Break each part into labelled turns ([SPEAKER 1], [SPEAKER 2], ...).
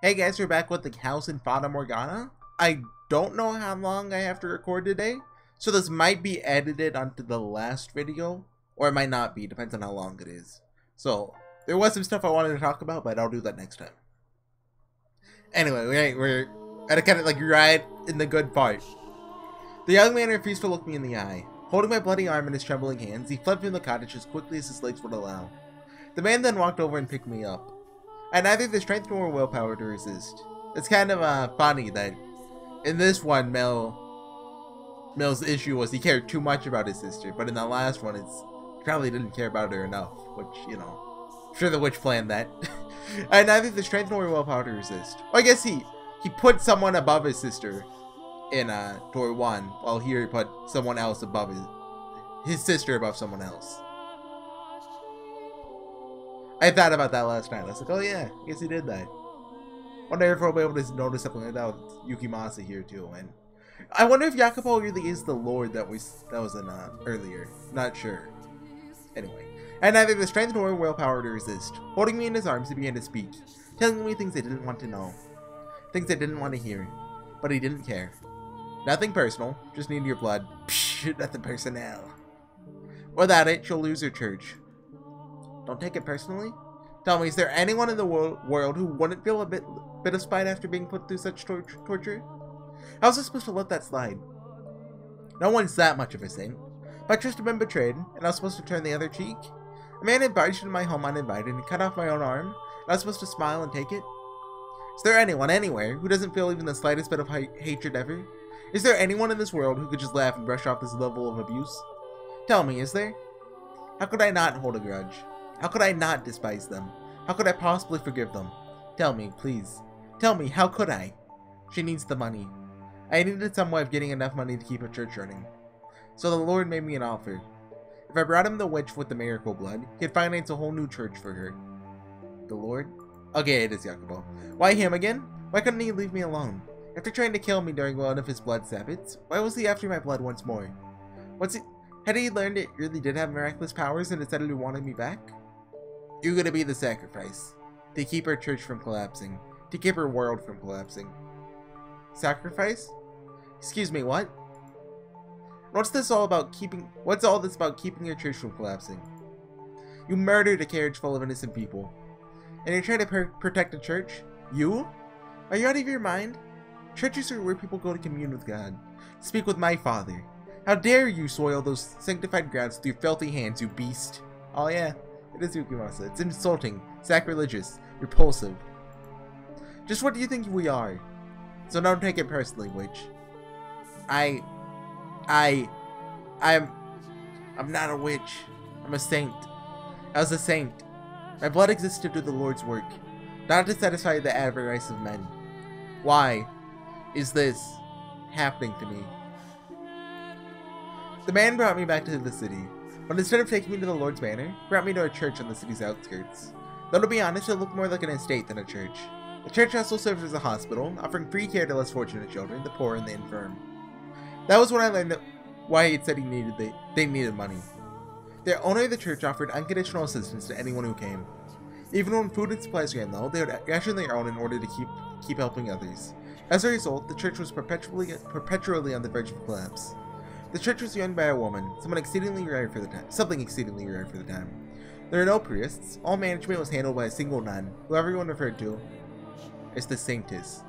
[SPEAKER 1] Hey guys, we're back with the house in Fata Morgana. I don't know how long I have to record today, so this might be edited onto the last video, or it might not be, depends on how long it is. So, there was some stuff I wanted to talk about, but I'll do that next time. Anyway, we're at a kind of like right in the good part. The young man refused to look me in the eye. Holding my bloody arm in his trembling hands, he fled from the cottage as quickly as his legs would allow. The man then walked over and picked me up. I had neither the strength nor willpower to resist. It's kind of funny that in this one, Mel's issue was he cared too much about his sister, but in the last one, he probably didn't care about her enough, which, you know, I'm sure the witch planned that. I had neither the strength nor willpower to resist. Well, I guess he put someone above his sister in door 1, while here he put someone else above his sister above someone else. I thought about that last night. I was like, oh yeah, I guess he did that. Wonder if we'll be able to notice something like that with Yukimasa here too. And I wonder if Yakupo really is the lord that was in earlier. Not sure. Anyway, I had neither the strength nor willpower to resist. Holding me in his arms, he began to speak, telling me things I didn't want to know, things I didn't want to hear, but he didn't care. Nothing personal, just need your blood. Psh, nothing personnel. Without it, she'll lose her church. Don't take it personally. Tell me, is there anyone in the world who wouldn't feel a bit of spite after being put through such torture? How was I supposed to let that slide? No one's that much of a saint. If I just have been betrayed, and I was supposed to turn the other cheek? A man had barged into my home uninvited and cut off my own arm, and I was supposed to smile and take it? Is there anyone anywhere who doesn't feel even the slightest bit of hatred ever? Is there anyone in this world who could just laugh and brush off this level of abuse? Tell me, is there? How could I not hold a grudge? How could I not despise them? How could I possibly forgive them? Tell me, please. Tell me, how could I? She needs the money. I needed some way of getting enough money to keep a church running. So the Lord made me an offer. If I brought him the witch with the miracle blood, he'd finance a whole new church for her. The Lord? Okay, it is Yakubo. Why him again? Why couldn't he leave me alone? After trying to kill me during one of his blood sabbaths, why was he after my blood once more? Had he learned it really did have miraculous powers and decided he wanted me back? You're gonna be the sacrifice. To keep our church from collapsing. To keep our world from collapsing. Sacrifice? Excuse me, what? What's all this about keeping your church from collapsing? You murdered a carriage full of innocent people. And you're trying to protect the church? You? Are you out of your mind? Churches are where people go to commune with God. Speak with my Father. How dare you soil those sanctified grounds with your filthy hands, you beast? Oh yeah. It is Yukimasa. It's insulting, sacrilegious, repulsive. Just what do you think we are? So don't take it personally, witch. I'm not a witch. I'm a saint. I was a saint. My blood exists to do the Lord's work, not to satisfy the avarice of men. Why is this happening to me? The man brought me back to the city. But instead of taking me to the Lord's Manor, he brought me to a church on the city's outskirts. Though to be honest, it looked more like an estate than a church. The church also served as a hospital, offering free care to less fortunate children, the poor, and the infirm. That was when I learned why he had said they needed money. The owner of the church offered unconditional assistance to anyone who came. Even when food and supplies ran low, they would ration their own in order to keep helping others. As a result, the church was perpetually on the verge of collapse. The church was run by a woman, something exceedingly rare for the time. There were no priests. All management was handled by a single nun, who everyone referred to as the Saintess.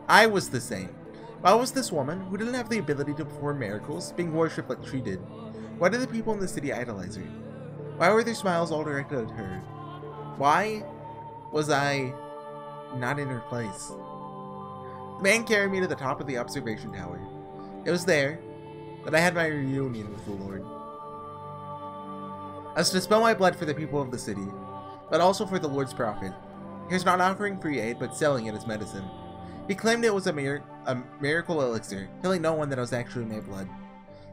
[SPEAKER 1] I was the saint. Why was this woman, who didn't have the ability to perform miracles, being worshipped like she did? Why did the people in the city idolize her? Why were their smiles all directed at her? Why was I not in her place? The man carried me to the top of the observation tower. It was there that I had my reunion with the Lord. I was to spill my blood for the people of the city, but also for the Lord's profit. He was not offering free aid, but selling it as medicine. He claimed it was a miracle elixir, telling no one that it was actually my blood.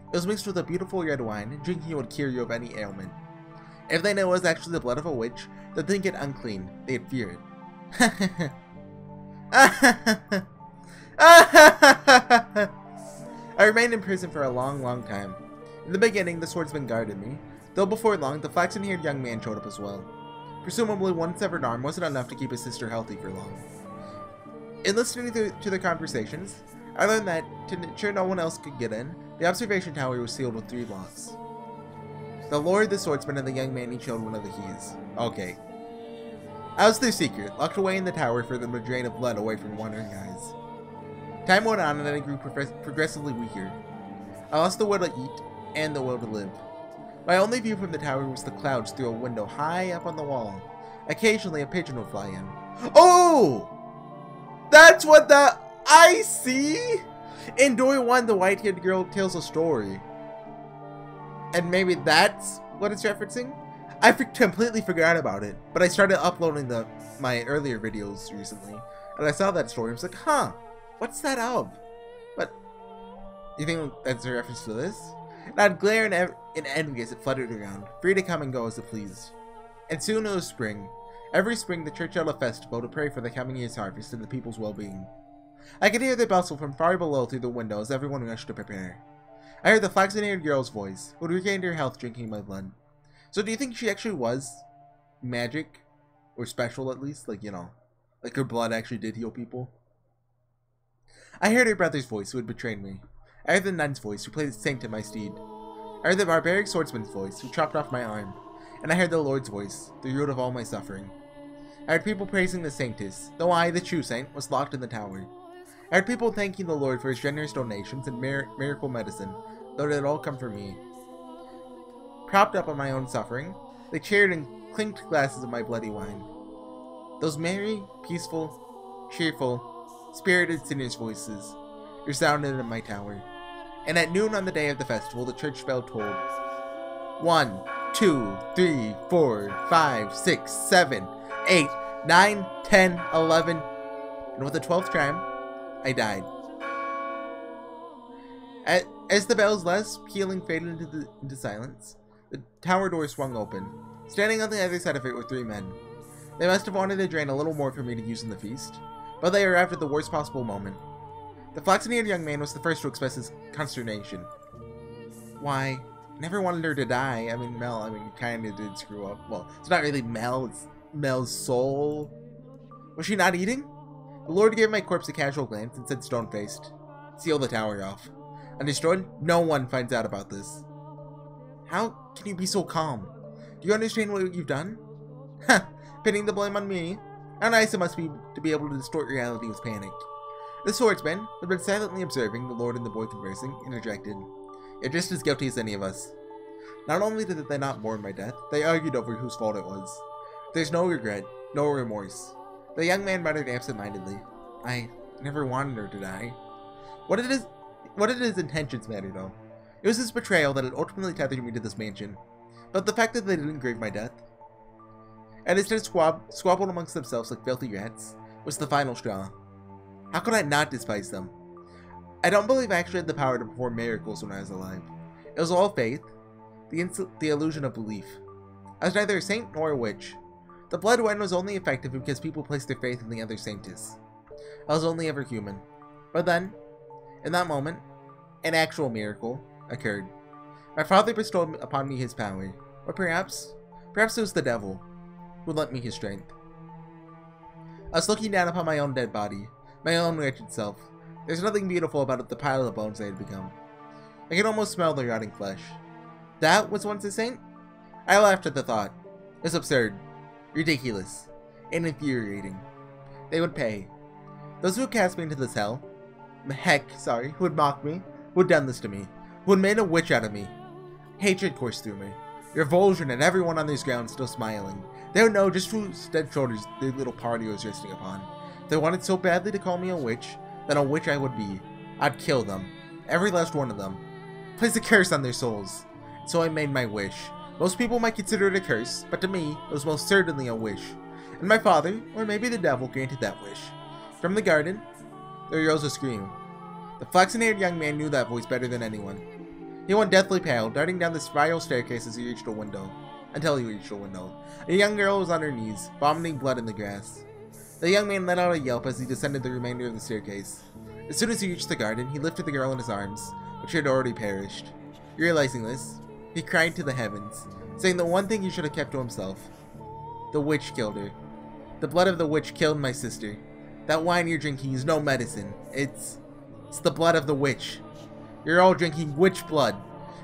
[SPEAKER 1] It was mixed with a beautiful red wine, and drinking it would cure you of any ailment. If they knew it was actually the blood of a witch, they'd think it unclean. They'd fear it. I remained in prison for a long time. In the beginning, the swordsman guarded me, though before long, the flaxen-haired young man showed up as well. Presumably one severed arm wasn't enough to keep his sister healthy for long. In listening to their conversations, I learned that, to ensure no one else could get in, the observation tower was sealed with 3 locks. The Lord, the swordsman, and the young man each held one of the keys. Okay. I was their secret, locked away in the tower for them to drain of blood away from wandering eyes. Time went on and I grew progressively weaker. I lost the will to eat and the will to live. My only view from the tower was the clouds through a window high up on the wall. Occasionally a pigeon would fly in. Oh! That's what I see! In Dory 1, the white-haired girl tells a story. And maybe that's what it's referencing? I completely forgot about it, but I started uploading my earlier videos recently, and I saw that story. I was like, huh, what's that of? But, you think that's a reference to this? And I'd glare in envy as it fluttered around, free to come and go as it pleased. And soon it was spring. Every spring the church held a festival to pray for the coming year's harvest and the people's well-being. I could hear the bustle from far below through the window as everyone rushed to prepare. I heard the flaxen-haired girl's voice, who had regained her health drinking my blood. So do you think she actually was magic? Or special at least? Like, you know, like her blood actually did heal people? I heard her brother's voice, who had betrayed me. I heard the nun's voice, who played the saint to my steed. I heard the barbaric swordsman's voice, who chopped off my arm. And I heard the Lord's voice, the root of all my suffering. I heard people praising the saintess, though I, the true saint, was locked in the tower. I heard people thanking the Lord for his generous donations and miracle medicine, though it had all come from me. Propped up on my own suffering, they cheered and clinked glasses of my bloody wine. Those merry, peaceful, cheerful, spirited sinners' voices resounded in my tower. And at noon on the day of the festival, the church bell tolled. 1, 2, 3, 4, 5, 6, 7, 8, 9, 10, 11, and with the 12th chime, I died. As the bell's last pealing faded into silence, the tower door swung open. Standing on the other side of it were 3 men. They must have wanted to drain a little more for me to use in the feast, but they arrived at the worst possible moment. The flaxen-haired young man was the first to express his consternation. Why, I never wanted her to die. I mean, Mel, kinda did screw up. Well, it's not really Mel, it's Mel's soul. Was she not eating? The Lord gave my corpse a casual glance and said stone-faced, "Seal the tower off. Understood? No one finds out about this." How can you be so calm? Do you understand what you've done? Ha! Pinning the blame on me? How nice it must be to be able to distort reality with panic. The swordsman, who had been silently observing the Lord and the boy conversing, interjected. You're just as guilty as any of us. Not only did they not mourn my death, they argued over whose fault it was. There's no regret, no remorse. The young man muttered absent-mindedly. I never wanted her to die. What did his intentions matter, though? It was his betrayal that had ultimately tethered me to this mansion. But the fact that they didn't grieve my death, and instead squabbled amongst themselves like filthy rats, was the final straw. How could I not despise them? I don't believe I actually had the power to perform miracles when I was alive. It was all faith, the illusion of belief. I was neither a saint nor a witch. The blood wine was only effective because people placed their faith in the other saintess. I was only ever human. But then, in that moment, an actual miracle occurred. My father bestowed upon me his power, or perhaps it was the devil who lent me his strength. I was looking down upon my own dead body, my own wretched self. There's nothing beautiful about the pile of bones I had become. I could almost smell the rotting flesh. That was once a saint? I laughed at the thought. It was absurd, ridiculous, and infuriating. They would pay. Those who had cast me into this hell, who had mocked me, who had done this to me, who had made a witch out of me. Hatred coursed through me, revulsion at everyone on these grounds still smiling. They would know just whose dead shoulders their little party was resting upon. If they wanted so badly to call me a witch, then a witch I would be. I'd kill them, every last one of them. Place a curse on their souls. So I made my wish. Most people might consider it a curse, but to me, it was most certainly a wish. And my father, or maybe the devil, granted that wish. From the garden, there rose a scream. The flaxen-haired young man knew that voice better than anyone. He went deathly pale, darting down the spiral staircase as he reached a window. Until he reached a window. A young girl was on her knees, vomiting blood in the grass. The young man let out a yelp as he descended the remainder of the staircase. As soon as he reached the garden, he lifted the girl in his arms, but she had already perished. Realizing this, he cried to the heavens, saying the one thing he should have kept to himself. The witch killed her. The blood of the witch killed my sister. That wine you're drinking is no medicine. It's the blood of the witch. You're all drinking witch blood.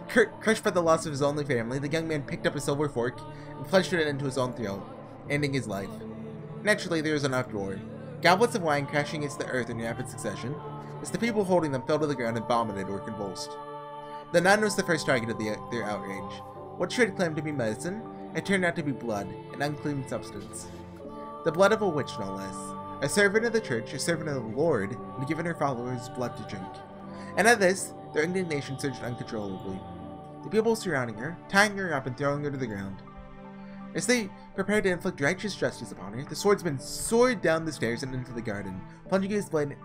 [SPEAKER 1] Crushed by the loss of his only family, the young man picked up a silver fork and plunged it into his own throat, ending his life. Naturally, there was an uproar. Goblets of wine crashing against the earth in rapid succession, as the people holding them fell to the ground and vomited or convulsed. The nun was the first target of their outrage. What should claim to be medicine, it turned out to be blood, an unclean substance. The blood of a witch, no less. A servant of the church, a servant of the Lord, had given her followers blood to drink. And at this, their indignation surged uncontrollably. The people surrounding her, tying her up and throwing her to the ground. As they prepared to inflict righteous justice upon her, the swordsman soared down the stairs and into the garden, plunging his blade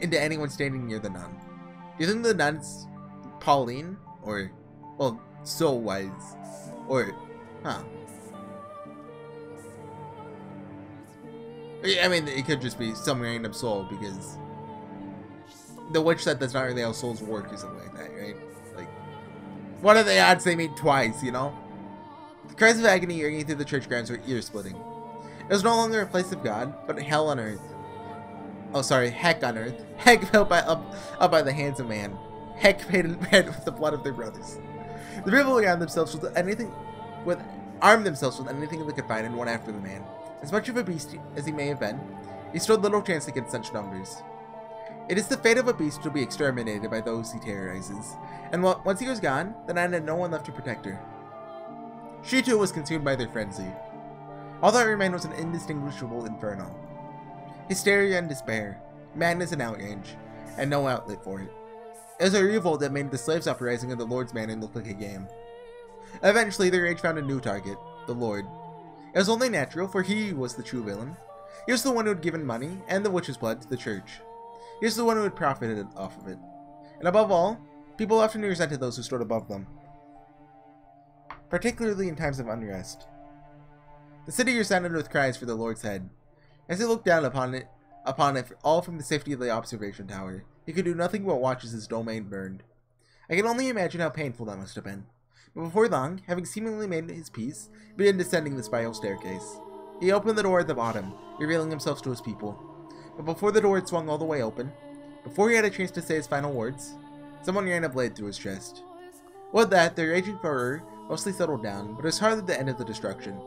[SPEAKER 1] into anyone standing near the nun. Do you think the nun's Pauline? Or, well, so wise? Or, huh? I mean, it could just be some random soul, because the witch said that's not really how souls work or something like that, right? Like, what are the odds they meet twice, you know? The cries of agony ringing through the church grounds were ear-splitting. It was no longer a place of God, but hell on earth. Oh, sorry, heck on earth. Heck built up by the hands of man. Heck paid in red with the blood of their brothers. The people armed themselves with anything they could find and went after the man. As much of a beast as he may have been, he stood little chance against such numbers. It is the fate of a beast to be exterminated by those he terrorizes, and once he was gone, the nun had no one left to protect her. She too was consumed by their frenzy. All that remained was an indistinguishable inferno. Hysteria and despair, madness and outrage, and no outlet for it. It was a revolt that made the slaves' uprising of the Lord's Manor look like a game. Eventually, their rage found a new target, the Lord. It was only natural, for he was the true villain. He was the one who had given money, and the witch's blood, to the church. He was the one who had profited off of it. And above all, people often resented those who stood above them. Particularly in times of unrest. The city resounded with cries for the Lord's head. As he looked down upon it all from the safety of the observation tower, he could do nothing but watch as his domain burned. I can only imagine how painful that must have been. But before long, having seemingly made his peace, he began descending the spiral staircase. He opened the door at the bottom, revealing himself to his people. But before the door had swung all the way open, before he had a chance to say his final words, someone ran a blade through his chest. With that, the raging furor mostly settled down, but it was hardly the end of the destruction.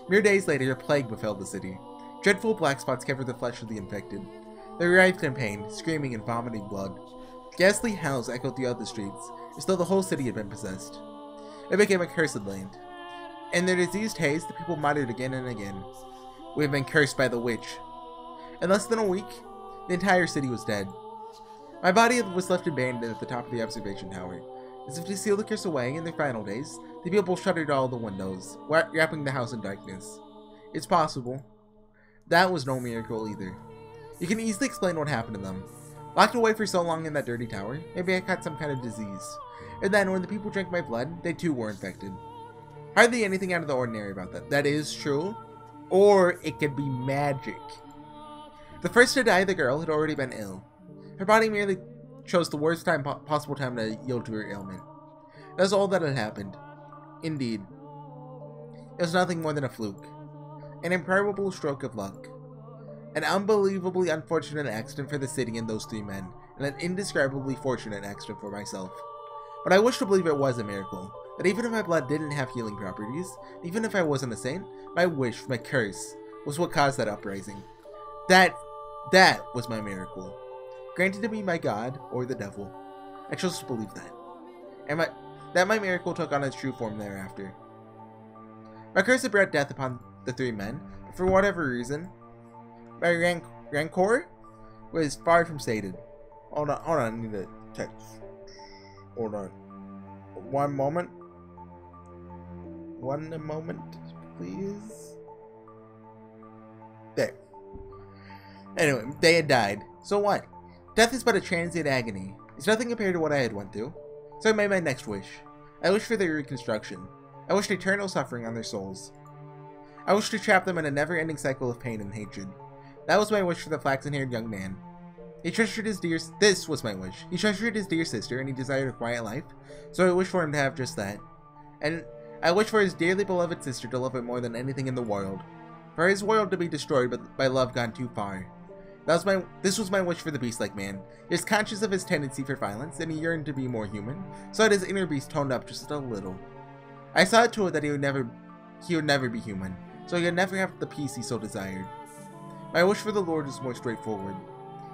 [SPEAKER 1] Mere days later, a plague befell the city. Dreadful black spots covered the flesh of the infected. They writhed in pain, screaming and vomiting blood. Ghastly howls echoed throughout the streets, as though the whole city had been possessed. It became a cursed land. In their diseased haze, the people muttered again and again, "We have been cursed by the witch." In less than a week, the entire city was dead. My body was left abandoned at the top of the observation tower. As if to seal the curse away in their final days, the people shuttered all the windows, wrapping the house in darkness. It's possible. That was no miracle either. You can easily explain what happened to them. Locked away for so long in that dirty tower, maybe I caught some kind of disease. And then, when the people drank my blood, they too were infected. Hardly anything out of the ordinary about that. That is true. Or it could be magic. The first to die, the girl, had already been ill. Her body merely chose the worst possible time to yield to her ailment. That was all that had happened. Indeed. It was nothing more than a fluke. An improbable stroke of luck. An unbelievably unfortunate accident for the city and those three men, and an indescribably fortunate accident for myself. But I wish to believe it was a miracle, that even if my blood didn't have healing properties, even if I wasn't a saint, my wish, my curse, was what caused that uprising. That was my miracle. Granted to me by God, or the devil. I chose to believe that. And that my miracle took on its true form thereafter. My curse had brought death upon the three men, but for whatever reason, my rancor was far from sated. Hold on, I need to text. Hold on. One moment, please. There. Anyway, they had died. So what? Death is but a transient agony. It's nothing compared to what I had went through. So I made my next wish. I wished for their reconstruction. I wished eternal suffering on their souls. I wished to trap them in a never-ending cycle of pain and hatred. That was my wish for the flaxen-haired young man. This was my wish. He treasured his dear sister, and he desired a quiet life, so I wished for him to have just that. And I wish for his dearly beloved sister to love him more than anything in the world. For his world to be destroyed, but by love gone too far. This was my wish for the beast-like man. He was conscious of his tendency for violence, and he yearned to be more human, so that his inner beast toned up just a little. I saw to it that he would never be human, so he could never have the peace he so desired. My wish for the Lord was more straightforward.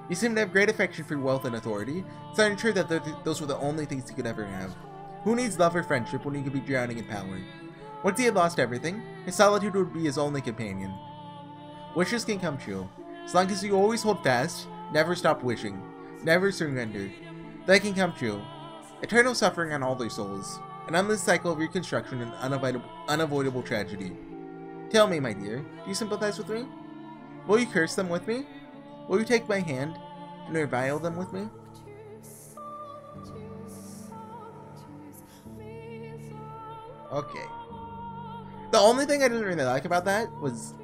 [SPEAKER 1] He seemed to have great affection for wealth and authority, so I ensured that those were the only things he could ever have. Who needs love or friendship when he could be drowning in power? Once he had lost everything, his solitude would be his only companion. Wishes can come true. As long as you always hold fast, never stop wishing, never surrender. That can come true. Eternal suffering on all their souls. An endless cycle of reconstruction and unavoidable tragedy. Tell me, my dear, do you sympathize with me? Will you curse them with me? Will you take my hand and revile them with me? Okay. The only thing I didn't really like about that was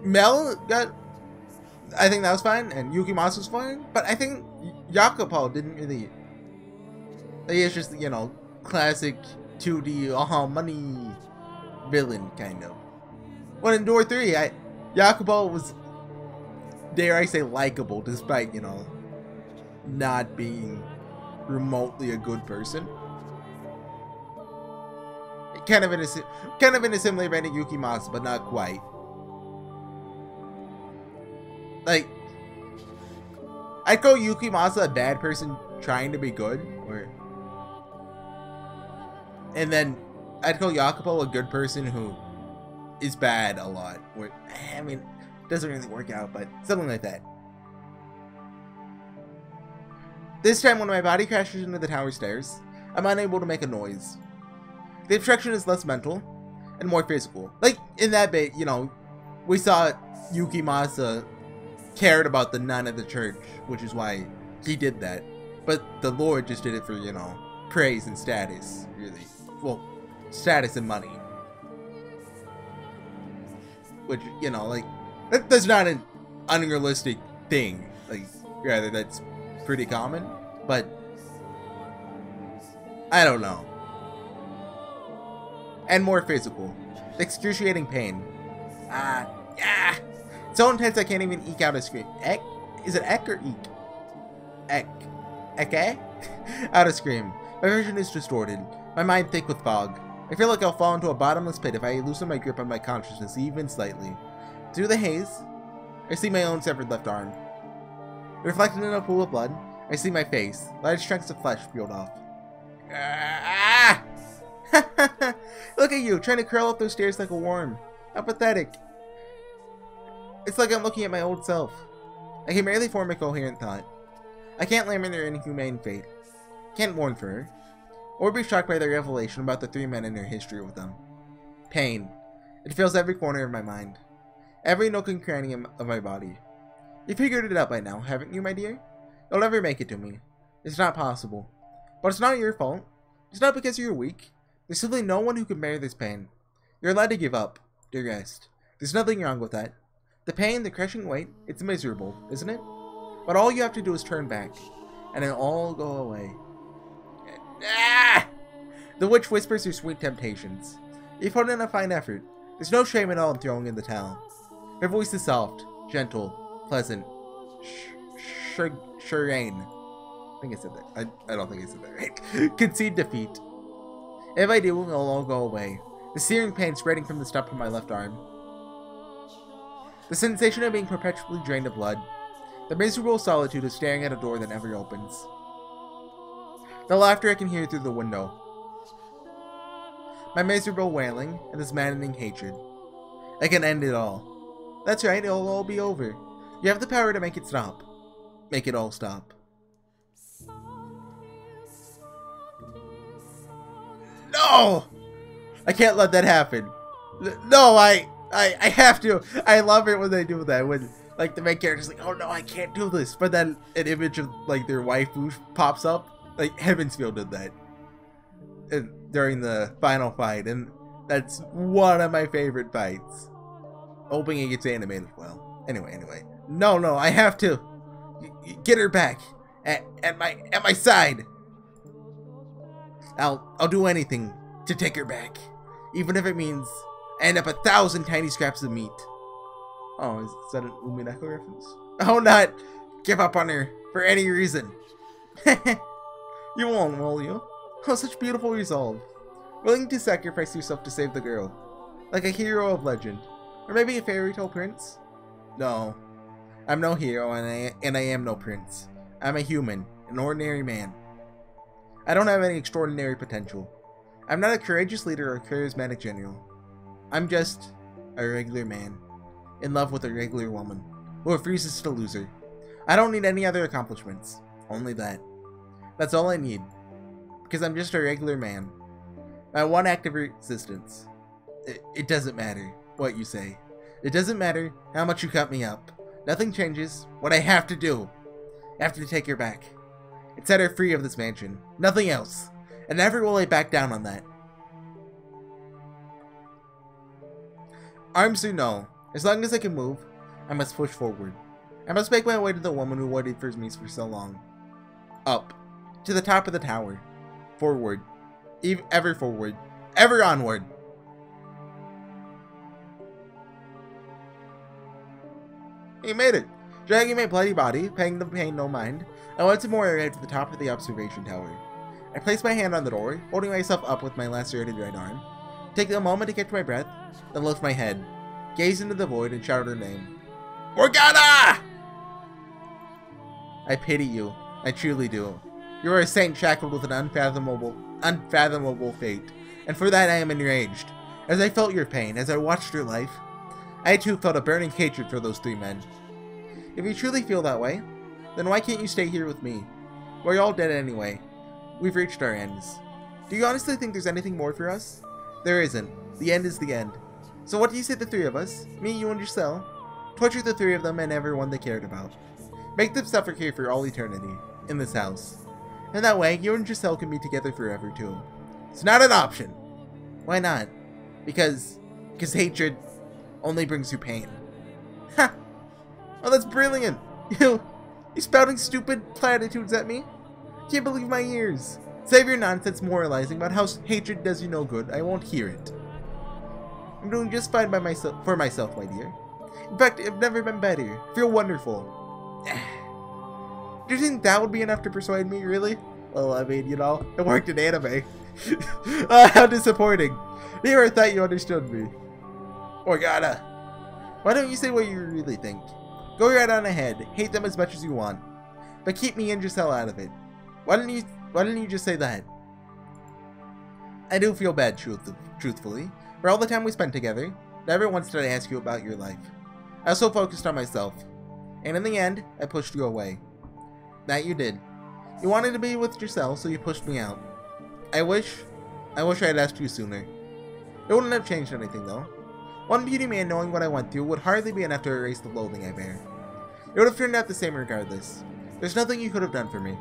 [SPEAKER 1] Mel got, I think that was fine, and Yukimasu was fine, but I think Jacopo didn't really, he is just, you know, classic 2D, money villain, kind of. Well, in Door 3, Jacopo was, dare I say, likable, despite, you know, not being remotely a good person. Kind of in a similar vein to Yukimasu, but not quite. Like, I'd call Yukimasu a bad person trying to be good, and then I'd call Jacopo a good person who is bad a lot. I mean, it doesn't really work out, but something like that. This time, when my body crashes into the tower stairs, I'm unable to make a noise. The obstruction is less mental and more physical. Like, in that bit, you know, we saw Yukimasu cared about the nun at the church, which is why he did that. But the Lord just did it for, you know, praise and status, really. Well, status and money. Which, you know, like, that's not an unrealistic thing. Like, rather, that's pretty common. But, I don't know. And more physical. Excruciating pain. Yeah. So intense I can't even eke out a scream. Ek? Is it ek or eek? Ek. Eke? Out a scream. My vision is distorted. My mind thick with fog. I feel like I'll fall into a bottomless pit if I loosen my grip on my consciousness even slightly. Through the haze, I see my own severed left arm. Reflected in a pool of blood, I see my face. Large chunks of flesh peeled off. Look at you, trying to curl up those stairs like a worm. How pathetic. It's like I'm looking at my old self. I can barely form a coherent thought. I can't lament their inhumane fate. Can't mourn for her. Or be shocked by the revelation about the three men and their history with them. Pain. It fills every corner of my mind. Every nook and cranny of my body. You figured it out by now, haven't you, my dear? You'll never make it to me. It's not possible. But it's not your fault. It's not because you're weak. There's simply no one who can bear this pain. You're allowed to give up, to rest. There's nothing wrong with that. The pain, the crushing weight, it's miserable, isn't it? But all you have to do is turn back, and it'll all go away. Ah! The witch whispers her sweet temptations. You put in a fine effort. There's no shame at all in throwing in the towel. Her voice is soft, gentle, pleasant. Shireen. I think I said that. I don't think I said that right. Concede defeat. If I do, it'll all go away. The searing pain spreading from the stump of my left arm. The sensation of being perpetually drained of blood. The miserable solitude of staring at a door that never opens. The laughter I can hear through the window. My miserable wailing and this maddening hatred. I can end it all. That's right, it'll all be over. You have the power to make it stop. Make it all stop. No! I can't let that happen. No, I have to. I love it when they do that. When, like, the main character's like, oh no, I can't do this. But then an image of, like, their waifu pops up. Like, Heavensfield did that during the final fight. And that's one of my favorite fights. Hoping it gets animated well. Anyway. No, I have to. Get her back. At my side. I'll do anything. to take her back. Even if it means I end up 1,000 tiny scraps of meat. Oh, is that an Umineko reference? I will not give up on her for any reason. You won't, will you? Oh, such beautiful resolve. Willing to sacrifice yourself to save the girl. Like a hero of legend. Or maybe a fairy tale prince? No. I'm no hero and I am no prince. I'm a human, an ordinary man. I don't have any extraordinary potential. I'm not a courageous leader or charismatic general. I'm just a regular man, in love with a regular woman, who refuses to lose her. I don't need any other accomplishments, only that. That's all I need, because I'm just a regular man. My one act of resistance. It doesn't matter what you say. It doesn't matter how much you cut me up. Nothing changes what I have to do. I have to take her back and set her free of this mansion. Nothing else. And never will I back down on that. Arms or no, as long as I can move, I must push forward. I must make my way to the woman who waited for me for so long. Up. To the top of the tower. Forward. Ever forward. Ever onward. He made it. Dragging my bloody body, paying the pain no mind, I once more arrived at the top of the observation tower. I placed my hand on the door, holding myself up with my lacerated right arm, take a moment to catch my breath, then lift my head, gaze into the void, and shout her name. Morgana! I pity you. I truly do. You are a saint shackled with an unfathomable fate, and for that I am enraged. As I felt your pain, as I watched your life, I too felt a burning hatred for those three men. If you truly feel that way, then why can't you stay here with me? We're all dead anyway. We've reached our ends. Do you honestly think there's anything more for us? There isn't. The end is the end. So what do you say the three of us, me, you, and Michel, torture the three of them and everyone they cared about? Make them suffer here for all eternity, in this house. And that way, you and Michel can be together forever too. It's not an option. Why not? Because hatred only brings you pain. Ha! Oh, that's brilliant! You spouting stupid platitudes at me? Can't believe my ears. Save your nonsense moralizing about how hatred does you no good. I won't hear it. I'm doing just fine for myself, my dear. In fact, I've never been better. I feel wonderful. Do you think that would be enough to persuade me, really? Well, I mean, you know, it worked in anime. How disappointing. Here I thought you understood me. Morgana, why don't you say what you really think? Go right on ahead. Hate them as much as you want. But keep me and Giselle out of it. Why didn't you just say that? I do feel bad, truthfully, for all the time we spent together. Never once did I ask you about your life. I was so focused on myself. And in the end, I pushed you away. That you did. You wanted to be with Giselle, so you pushed me out. I wish I had asked you sooner. It wouldn't have changed anything, though. One beauty man knowing what I went through would hardly be enough to erase the loathing I bear. It would have turned out the same regardless. There's nothing you could have done for me.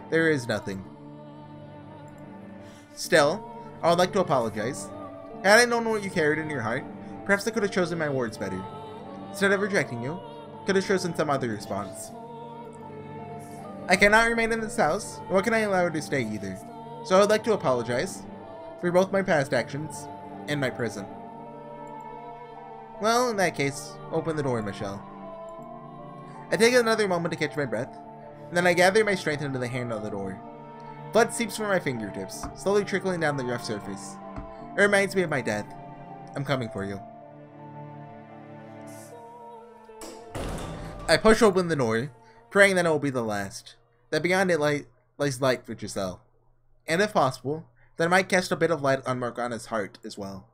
[SPEAKER 1] There is nothing. Still, I would like to apologize. Had I known what you carried in your heart, perhaps I could have chosen my words better. Instead of rejecting you, could have chosen some other response. I cannot remain in this house, nor can I allow her to stay either. So I would like to apologize for both my past actions and my present. Well, in that case, open the door, Michel. I take another moment to catch my breath, and then I gather my strength into the hand on the door. Blood seeps from my fingertips, slowly trickling down the rough surface. It reminds me of my death. I'm coming for you. I push open the door, praying that it will be the last. That beyond it lies light for Giselle. And if possible, that I might cast a bit of light on Morgana's heart as well.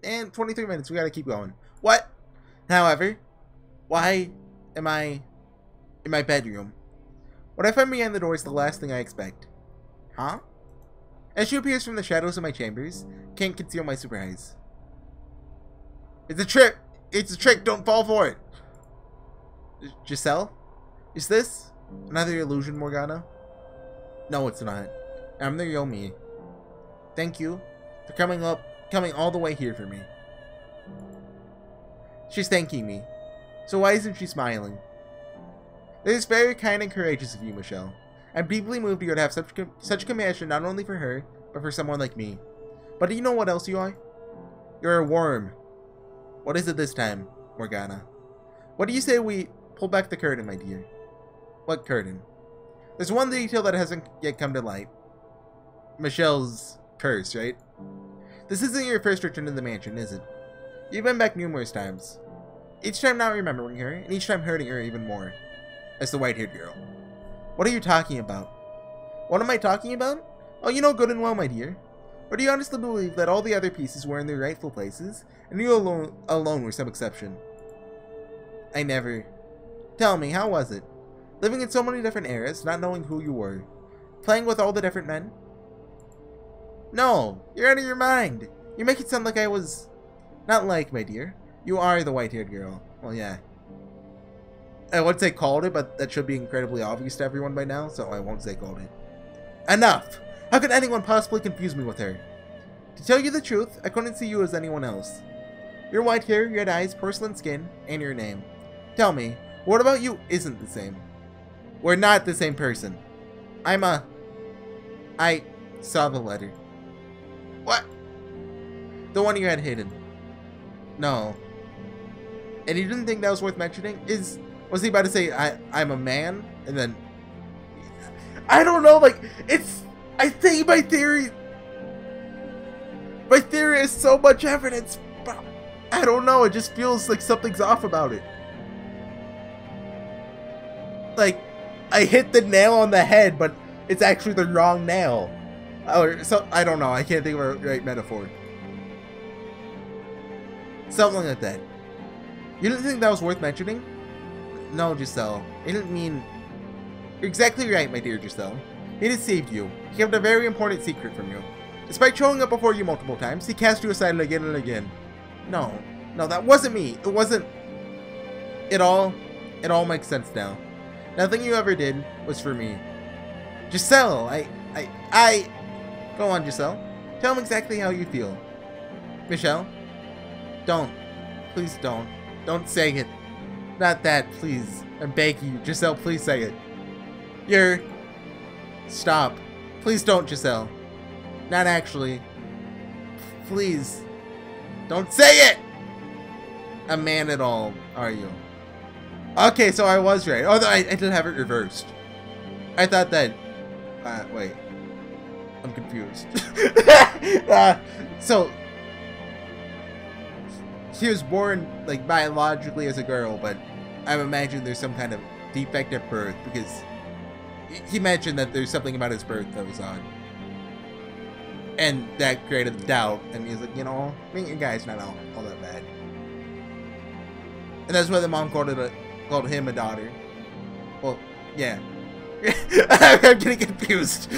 [SPEAKER 1] And 23 minutes, we gotta keep going. What? However, why am I in my bedroom? What I find behind the door is the last thing I expect. Huh? As she appears from the shadows of my chambers, can't conceal my surprise. It's a trick! It's a trick, don't fall for it! Giselle? Is this another illusion, Morgana? No, it's not. I'm the real me. Thank you for coming all the way here for me. She's thanking me. So why isn't she smiling? It is very kind and courageous of you, Michel. I'm deeply moved you to have such compassion not only for her, but for someone like me. But do you know what else you are? You're a worm. What is it this time, Morgana? What do you say we pull back the curtain, my dear? What curtain? There's one detail that hasn't yet come to light. Michel's curse, right? This isn't your first return to the mansion, is it? You've been back numerous times. Each time not remembering her, and each time hurting her even more. As the white-haired girl. What are you talking about? What am I talking about? Oh, you know good and well, my dear. Or do you honestly believe that all the other pieces were in their rightful places, and you alone were some exception? I never... Tell me, how was it? Living in so many different eras, not knowing who you were. Playing with all the different men? No, you're out of your mind. You make it sound like I was... Not like, my dear. You are the white-haired girl. Well, yeah. I would say called it, but that should be incredibly obvious to everyone by now, so I won't say called it. Enough! How could anyone possibly confuse me with her? To tell you the truth, I couldn't see you as anyone else. Your white hair, red eyes, porcelain skin, and your name. Tell me, what about you isn't the same? We're not the same person. I saw the letter. What? The one you had hidden. No. And you didn't think that was worth mentioning? Was he about to say, I'm a man? And then... I don't know, like, it's... I think my theory is so much evidence, but I don't know, it just feels like something's off about it. Like, I hit the nail on the head, but it's actually the wrong nail. Or so, I don't know, I can't think of a right metaphor. Something like that. You didn't think that was worth mentioning? No, Giselle. I didn't mean... You're exactly right, my dear Giselle. He deceived you. He kept a very important secret from you. Despite showing up before you multiple times, he cast you aside again and again. No, that wasn't me. It wasn't... It all makes sense now. Nothing you ever did was for me. Giselle, Go on, Giselle. Tell him exactly how you feel. Michel? Don't. Please don't. Don't say it. Not that, please. I'm begging you. Giselle, please say it. Stop. Please don't, Giselle. Not actually. Please. Don't say it! A man at all, are you? Okay, so I was right. Oh, I did have it reversed. I thought that... wait. I'm confused. So... He was born, like, biologically as a girl, but I imagine there's some kind of defect at birth, because he mentioned that there's something about his birth that was odd. And that created doubt, and he's like, you know, being a guy's not all that bad. And that's why the mom called him a daughter. Well, yeah. I'm getting confused.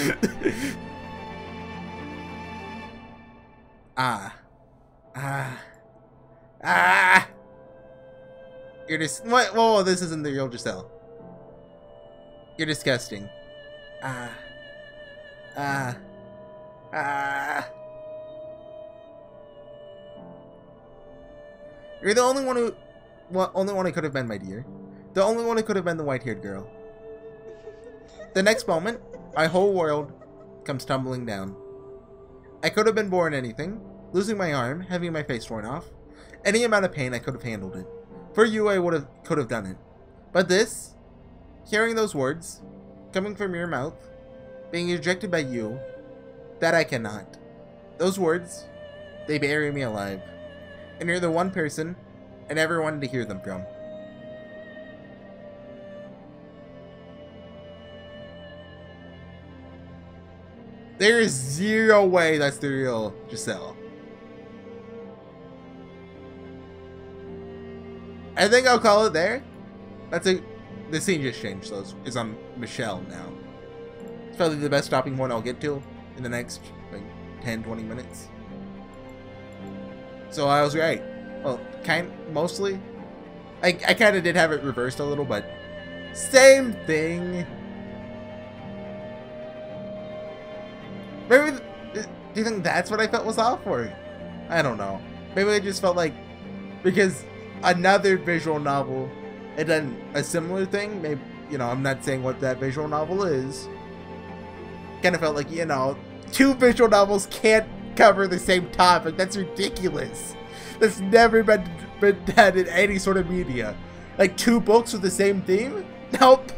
[SPEAKER 1] You're just... What? Whoa, this isn't the real Giselle. You're disgusting. You're the only one who... Well, only one who could have been, my dear. The only one who could have been the white-haired girl. The next moment, my whole world comes tumbling down. I could have been born anything. Losing my arm, having my face torn off. Any amount of pain, I could have handled it. For you, I could have done it. But this, hearing those words, coming from your mouth, being rejected by you, that I cannot. Those words, they bury me alive. And you're the one person I never wanted to hear them from. There is zero way that's the real Giselle. I think I'll call it there. The scene just changed, so it's on Michel now. It's probably the best stopping point I'll get to in the next, like, 10-20 minutes. So I was right. Well, mostly. I kind of did have it reversed a little, but same thing. Maybe, do you think that's what I felt was off, or? I don't know. Maybe I just felt like, because another visual novel had done a similar thing, maybe, you know, I'm not saying what that visual novel is. Kind of felt like, you know, 2 visual novels can't cover the same topic. That's ridiculous. That's never been done in any sort of media. Like 2 books with the same theme? Nope.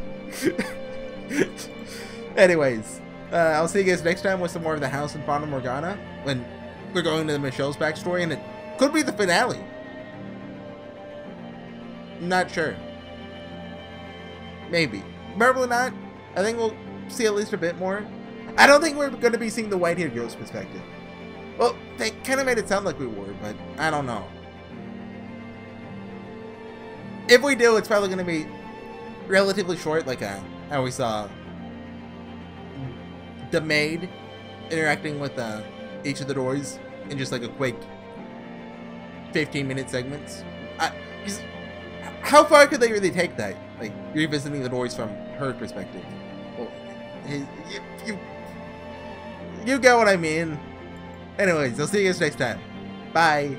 [SPEAKER 1] Anyways, I'll see you guys next time with some more of the house in Fata Morgana. When we're going into Michel's backstory, and it could be the finale. Not sure. Maybe. Probably not. I think we'll see at least a bit more. I don't think we're going to be seeing the white-haired girl's perspective. Well, they kind of made it sound like we were, but I don't know. If we do, it's probably going to be relatively short, like how we saw the maid interacting with each of the doors in just like a quick 15-minute segments. How far could they really take that? Like, revisiting the doors from her perspective. Well, you get what I mean. Anyways, I'll see you guys next time. Bye.